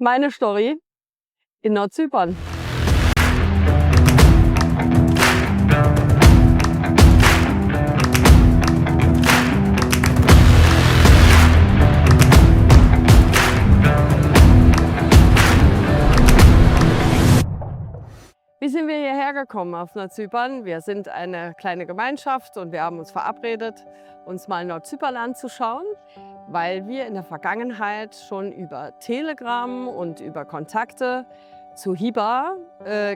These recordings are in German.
Meine Story in Nordzypern. Wie sind wir hierher gekommen auf Nordzypern? Wir sind eine kleine Gemeinschaft und wir haben uns verabredet, uns mal Nordzypern anzuschauen, weil wir in der Vergangenheit schon über Telegram und über Kontakte zu Hiba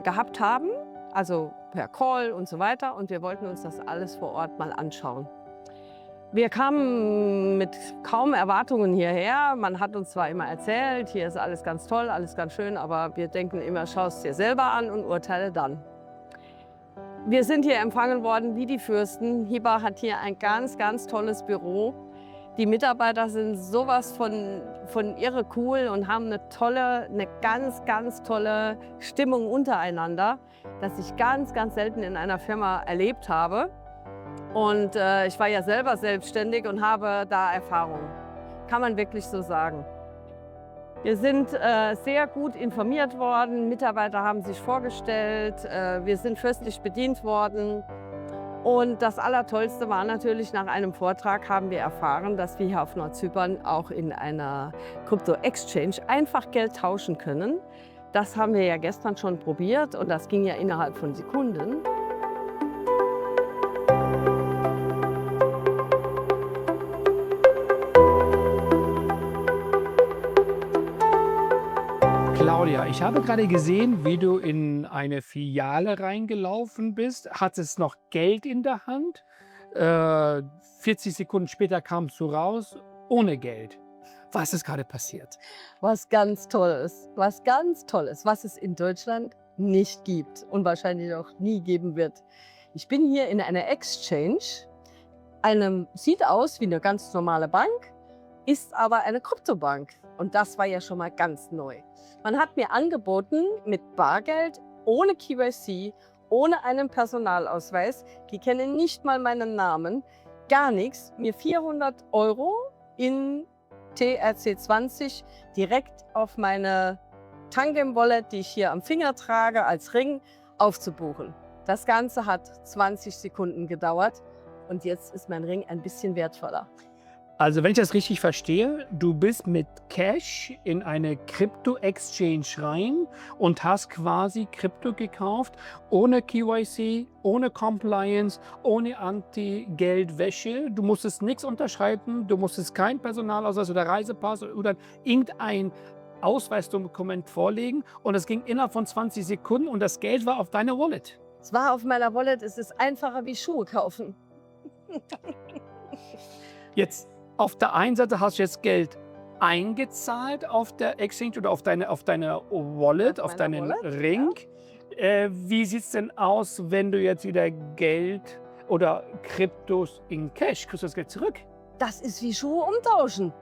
gehabt haben, also per Call und so weiter. Und wir wollten uns das alles vor Ort mal anschauen. Wir kamen mit kaum Erwartungen hierher. Man hat uns zwar immer erzählt, hier ist alles ganz toll, alles ganz schön, aber wir denken immer, schau es dir selber an und urteile dann. Wir sind hier empfangen worden wie die Fürsten. Hiba hat hier ein ganz, ganz tolles Büro. Die Mitarbeiter sind sowas von irre cool und haben eine ganz, ganz tolle Stimmung untereinander, das ich ganz, ganz selten in einer Firma erlebt habe. Und ich war ja selber selbstständig und habe da Erfahrung. Kann man wirklich so sagen. Wir sind sehr gut informiert worden, Mitarbeiter haben sich vorgestellt, wir sind fürstlich bedient worden. Und das Allertollste war natürlich, nach einem Vortrag haben wir erfahren, dass wir hier auf Nordzypern auch in einer Krypto-Exchange einfach Geld tauschen können. Das haben wir ja gestern schon probiert und das ging ja innerhalb von Sekunden. Claudia, ich habe gerade gesehen, wie du in eine Filiale reingelaufen bist. Hattest noch Geld in der Hand. 40 Sekunden später kamst du raus ohne Geld. Was ist gerade passiert? Was ganz Tolles, was es in Deutschland nicht gibt und wahrscheinlich auch nie geben wird. Ich bin hier in einer Exchange. Sieht aus wie eine ganz normale Bank, ist aber eine Kryptobank. Und das war ja schon mal ganz neu. Man hat mir angeboten, mit Bargeld, ohne KYC, ohne einen Personalausweis, die kennen nicht mal meinen Namen, gar nichts, mir 400 € in TRC20 direkt auf meine Tangem Wallet, die ich hier am Finger trage, als Ring, aufzubuchen. Das Ganze hat 20 Sekunden gedauert und jetzt ist mein Ring ein bisschen wertvoller. Also wenn ich das richtig verstehe, du bist mit Cash in eine Krypto-Exchange rein und hast quasi Krypto gekauft, ohne KYC, ohne Compliance, ohne Anti-Geldwäsche. Du musstest nichts unterschreiben, du musstest kein Personalausweis oder Reisepass oder irgendein Ausweisdokument vorlegen und es ging innerhalb von 20 Sekunden und das Geld war auf deiner Wallet. Es war auf meiner Wallet, es ist einfacher wie Schuhe kaufen. Jetzt auf der einen Seite hast du jetzt Geld eingezahlt auf der Exchange oder auf deine Wallet, auf deinen Ring. Ja. Wie sieht es denn aus, wenn du jetzt wieder Geld oder Kryptos in Cash, kriegst du das Geld zurück? Das ist wie Schuhe umtauschen.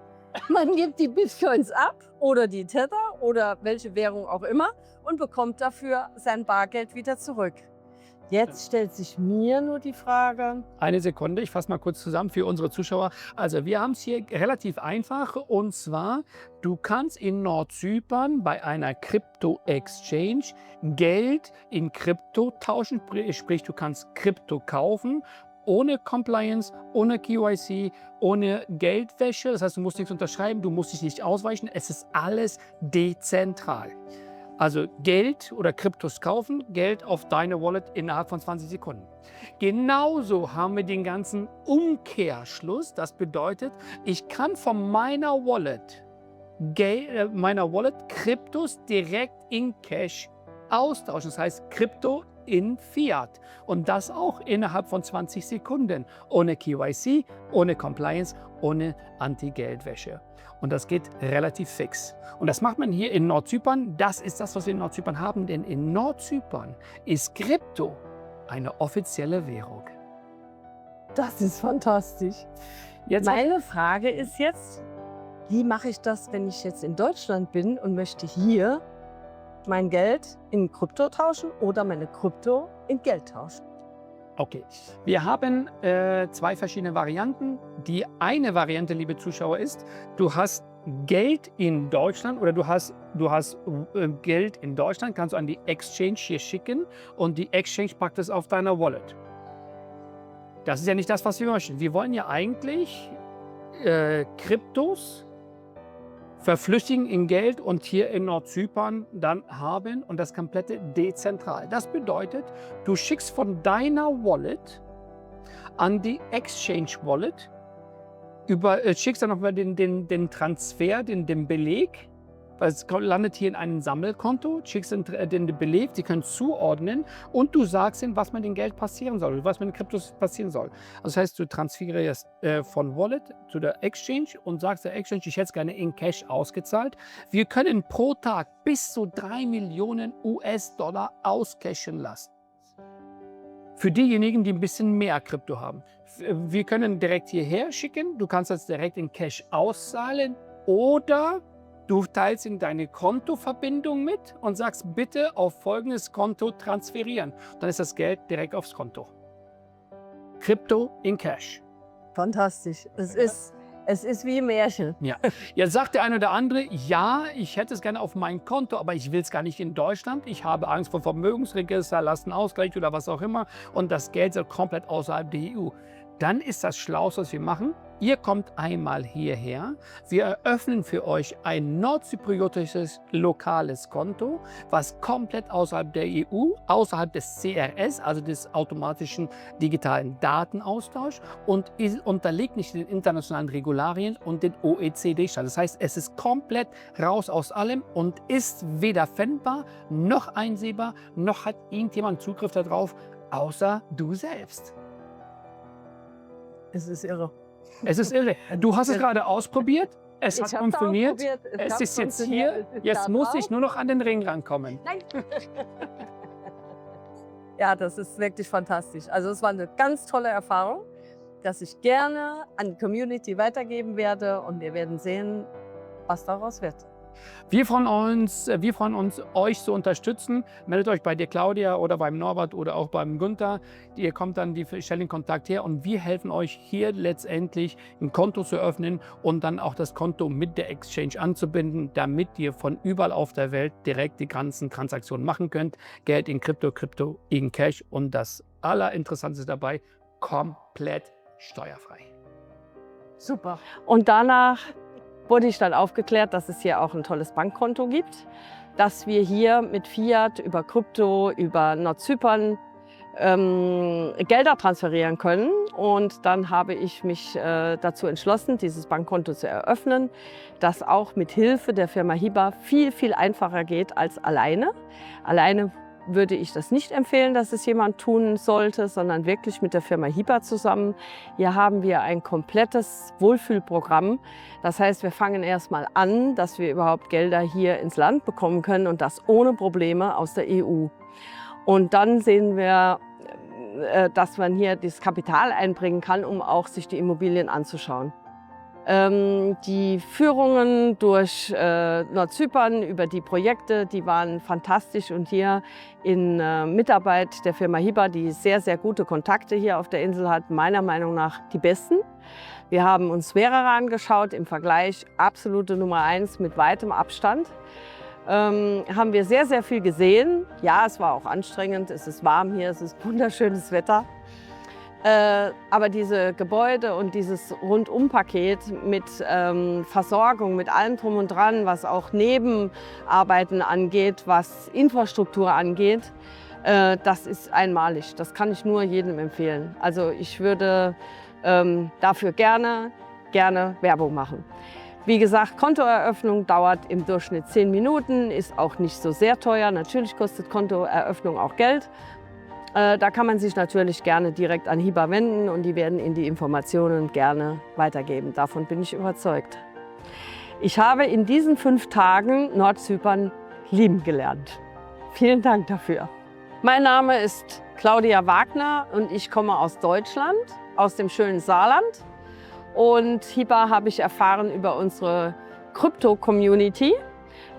Man gibt die Bitcoins ab oder die Tether oder welche Währung auch immer und bekommt dafür sein Bargeld wieder zurück. Jetzt stellt sich mir nur die Frage. Eine Sekunde, ich fasse mal kurz zusammen für unsere Zuschauer. Also wir haben es hier relativ einfach und zwar, du kannst in Nordzypern bei einer Krypto-Exchange Geld in Krypto tauschen, sprich du kannst Krypto kaufen, ohne Compliance, ohne KYC, ohne Geldwäsche. Das heißt, du musst nichts unterschreiben, du musst dich nicht ausweichen, es ist alles dezentral. Also Geld oder Kryptos kaufen, Geld auf deine Wallet innerhalb von 20 Sekunden. Genauso haben wir den ganzen Umkehrschluss. Das bedeutet, ich kann von meiner Wallet Kryptos direkt in Cash austauschen. Das heißt Krypto in Fiat. Und das auch innerhalb von 20 Sekunden. Ohne KYC, ohne Compliance, ohne Anti-Geldwäsche. Und das geht relativ fix. Und das macht man hier in Nordzypern. Das ist das, was wir in Nordzypern haben. Denn in Nordzypern ist Krypto eine offizielle Währung. Das ist fantastisch. Meine Frage ist jetzt, wie mache ich das, wenn ich jetzt in Deutschland bin und möchte hier mein Geld in Krypto tauschen oder meine Krypto in Geld tauschen? Okay, wir haben zwei verschiedene Varianten. Die eine Variante, liebe Zuschauer, ist, du hast Geld in Deutschland oder du hast Geld in Deutschland, kannst du an die Exchange hier schicken und die Exchange packt es auf deiner Wallet. Das ist ja nicht das, was wir möchten. Wir wollen ja eigentlich Kryptos verflüchtigen in Geld und hier in Nordzypern dann haben und das komplette dezentral. Das bedeutet, du schickst von deiner Wallet an die Exchange Wallet, schickst dann nochmal den Transfer, den Beleg, weil es landet hier in einem Sammelkonto, schickst den Beleg, sie können zuordnen und du sagst ihnen, was mit dem Geld passieren soll, was mit den Kryptos passieren soll. Also das heißt, du transferierst von Wallet zu der Exchange und sagst der Exchange, ich hätte es gerne in Cash ausgezahlt. Wir können pro Tag bis zu 3 Millionen US-Dollar auscashen lassen. Für diejenigen, die ein bisschen mehr Krypto haben. Wir können direkt hierher schicken, du kannst das direkt in Cash auszahlen oder du teilst in deine Kontoverbindung mit und sagst, bitte auf folgendes Konto transferieren. Dann ist das Geld direkt aufs Konto. Krypto in Cash. Fantastisch. Es ist wie ein Märchen. Ja. Jetzt sagt der eine oder andere, ja, ich hätte es gerne auf mein Konto, aber ich will es gar nicht in Deutschland. Ich habe Angst vor Vermögensregister, Lastenausgleich oder was auch immer und das Geld soll komplett außerhalb der EU. Dann ist das Schlauste, was wir machen. Ihr kommt einmal hierher. Wir eröffnen für euch ein nordzypriotisches lokales Konto, was komplett außerhalb der EU, außerhalb des CRS, also des automatischen digitalen Datenaustauschs und unterliegt nicht den internationalen Regularien und den OECD-Standards. Das heißt, es ist komplett raus aus allem und ist weder pfändbar, noch einsehbar, noch hat irgendjemand Zugriff darauf, außer du selbst. Es ist irre. Es ist irre. Du hast es gerade ausprobiert. Es hat funktioniert. Es ist jetzt hier. Jetzt muss ich nur noch an den Ring rankommen. Nein. Ja, das ist wirklich fantastisch. Also es war eine ganz tolle Erfahrung, dass ich gerne an die Community weitergeben werde und wir werden sehen, was daraus wird. Wir freuen uns, euch zu unterstützen. Meldet euch bei der Claudia oder beim Norbert oder auch beim Günther. Ihr kommt dann, die stellen den Kontakt her und wir helfen euch hier letztendlich ein Konto zu öffnen und dann auch das Konto mit der Exchange anzubinden, damit ihr von überall auf der Welt direkt die ganzen Transaktionen machen könnt. Geld in Krypto, Krypto in Cash und das Allerinteressanteste dabei, komplett steuerfrei. Super. Und danach wurde ich dann aufgeklärt, dass es hier auch ein tolles Bankkonto gibt, dass wir hier mit Fiat über Krypto, über Nordzypern Gelder transferieren können. Und dann habe ich mich dazu entschlossen, dieses Bankkonto zu eröffnen, das auch mit Hilfe der Firma Hiba viel, viel einfacher geht als alleine. Alleine würde ich das nicht empfehlen, dass es jemand tun sollte, sondern wirklich mit der Firma Hiba zusammen. Hier haben wir ein komplettes Wohlfühlprogramm. Das heißt, wir fangen erstmal an, dass wir überhaupt Gelder hier ins Land bekommen können und das ohne Probleme aus der EU. Und dann sehen wir, dass man hier das Kapital einbringen kann, um auch sich die Immobilien anzuschauen. Die Führungen durch Nordzypern über die Projekte, die waren fantastisch und hier in Mitarbeit der Firma Hiba, die sehr, sehr gute Kontakte hier auf der Insel hat, meiner Meinung nach die besten. Wir haben uns mehrere angeschaut, im Vergleich absolute Nummer 1 mit weitem Abstand. Haben wir sehr, sehr viel gesehen. Ja, es war auch anstrengend, es ist warm hier, es ist wunderschönes Wetter. Aber diese Gebäude und dieses Rundumpaket mit Versorgung, mit allem drum und dran, was auch Nebenarbeiten angeht, was Infrastruktur angeht, das ist einmalig. Das kann ich nur jedem empfehlen. Also ich würde dafür gerne Werbung machen. Wie gesagt, Kontoeröffnung dauert im Durchschnitt 10 Minuten, ist auch nicht so sehr teuer. Natürlich kostet Kontoeröffnung auch Geld. Da kann man sich natürlich gerne direkt an Hiba wenden und die werden Ihnen die Informationen gerne weitergeben. Davon bin ich überzeugt. Ich habe in diesen 5 Tagen Nordzypern lieben gelernt. Vielen Dank dafür. Mein Name ist Claudia Wagner und ich komme aus Deutschland, aus dem schönen Saarland. Und Hiba habe ich erfahren über unsere Krypto-Community,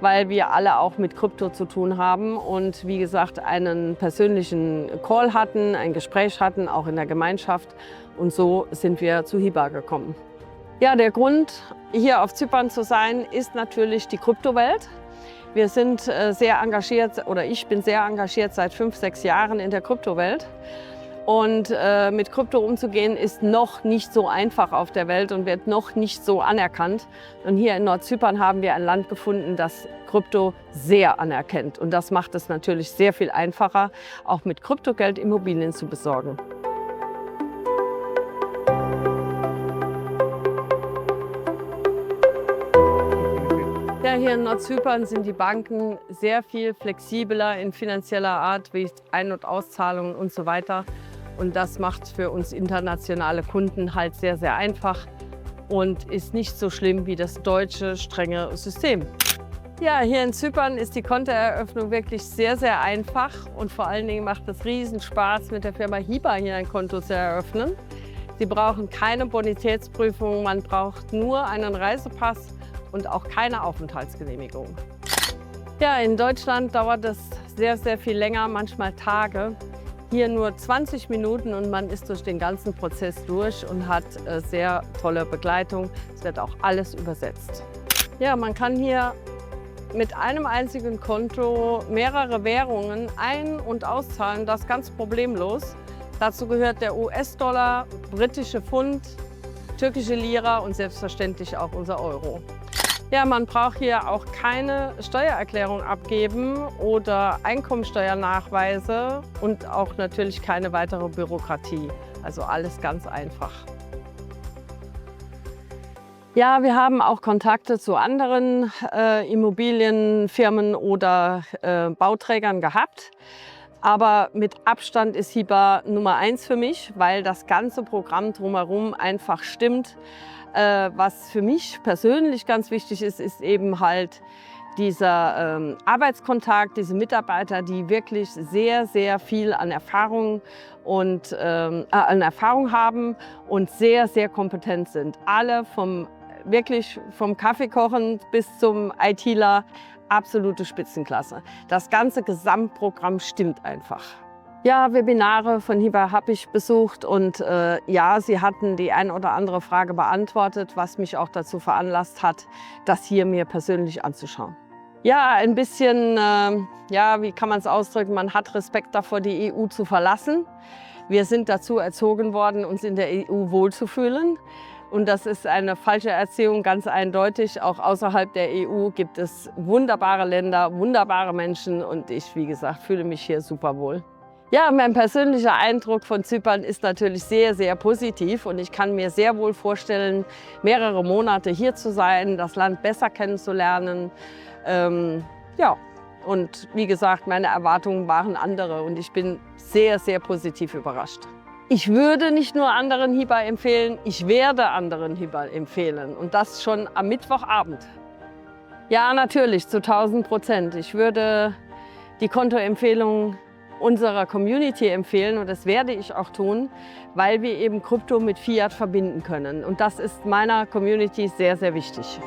weil wir alle auch mit Krypto zu tun haben und wie gesagt einen persönlichen Call hatten, ein Gespräch hatten, auch in der Gemeinschaft. Und so sind wir zu Hiba gekommen. Ja, der Grund, hier auf Zypern zu sein, ist natürlich die Kryptowelt. Wir sind sehr engagiert, oder ich bin sehr engagiert seit 5, 6 Jahren in der Kryptowelt. Und mit Krypto umzugehen ist noch nicht so einfach auf der Welt und wird noch nicht so anerkannt. Und hier in Nordzypern haben wir ein Land gefunden, das Krypto sehr anerkennt. Und das macht es natürlich sehr viel einfacher, auch mit Kryptogeld Immobilien zu besorgen. Ja, hier in Nordzypern sind die Banken sehr viel flexibler in finanzieller Art, wie Ein- und Auszahlungen und so weiter. Und das macht für uns internationale Kunden halt sehr, sehr einfach und ist nicht so schlimm wie das deutsche strenge System. Ja, hier in Zypern ist die Kontoeröffnung wirklich sehr, sehr einfach und vor allen Dingen macht es riesen Spaß, mit der Firma Hiba hier ein Konto zu eröffnen. Sie brauchen keine Bonitätsprüfung, man braucht nur einen Reisepass und auch keine Aufenthaltsgenehmigung. Ja, in Deutschland dauert es sehr, sehr viel länger, manchmal Tage. Hier nur 20 Minuten und man ist durch den ganzen Prozess durch und hat sehr tolle Begleitung. Es wird auch alles übersetzt. Ja, man kann hier mit einem einzigen Konto mehrere Währungen ein- und auszahlen, das ganz problemlos. Dazu gehört der US-Dollar, britische Pfund, türkische Lira und selbstverständlich auch unser Euro. Ja, man braucht hier auch keine Steuererklärung abgeben oder Einkommensteuernachweise und auch natürlich keine weitere Bürokratie. Also alles ganz einfach. Ja, wir haben auch Kontakte zu anderen Immobilienfirmen oder Bauträgern gehabt. Aber mit Abstand ist Hiba Nummer 1 für mich, weil das ganze Programm drumherum einfach stimmt. Was für mich persönlich ganz wichtig ist, ist eben halt dieser Arbeitskontakt, diese Mitarbeiter, die wirklich sehr, sehr viel an Erfahrung haben und sehr, sehr kompetent sind. Alle wirklich vom Kaffeekochen bis zum ITler, absolute Spitzenklasse. Das ganze Gesamtprogramm stimmt einfach. Ja, Webinare von Hiba habe ich besucht und ja, sie hatten die ein oder andere Frage beantwortet, was mich auch dazu veranlasst hat, das hier mir persönlich anzuschauen. Ja, ein bisschen, ja, wie kann man es ausdrücken, man hat Respekt davor, die EU zu verlassen. Wir sind dazu erzogen worden, uns in der EU wohlzufühlen. Und das ist eine falsche Erziehung, ganz eindeutig. Auch außerhalb der EU gibt es wunderbare Länder, wunderbare Menschen und ich, wie gesagt, fühle mich hier super wohl. Ja, mein persönlicher Eindruck von Zypern ist natürlich sehr, sehr positiv und ich kann mir sehr wohl vorstellen, mehrere Monate hier zu sein, das Land besser kennenzulernen. Ja, und wie gesagt, meine Erwartungen waren andere und ich bin sehr, sehr positiv überrascht. Ich würde nicht nur anderen Hiba empfehlen, ich werde anderen Hiba empfehlen und das schon am Mittwochabend. Ja, natürlich, zu 1000%. Ich würde die Kontoempfehlung unserer Community empfehlen und das werde ich auch tun, weil wir eben Krypto mit Fiat verbinden können. Und das ist meiner Community sehr, sehr wichtig.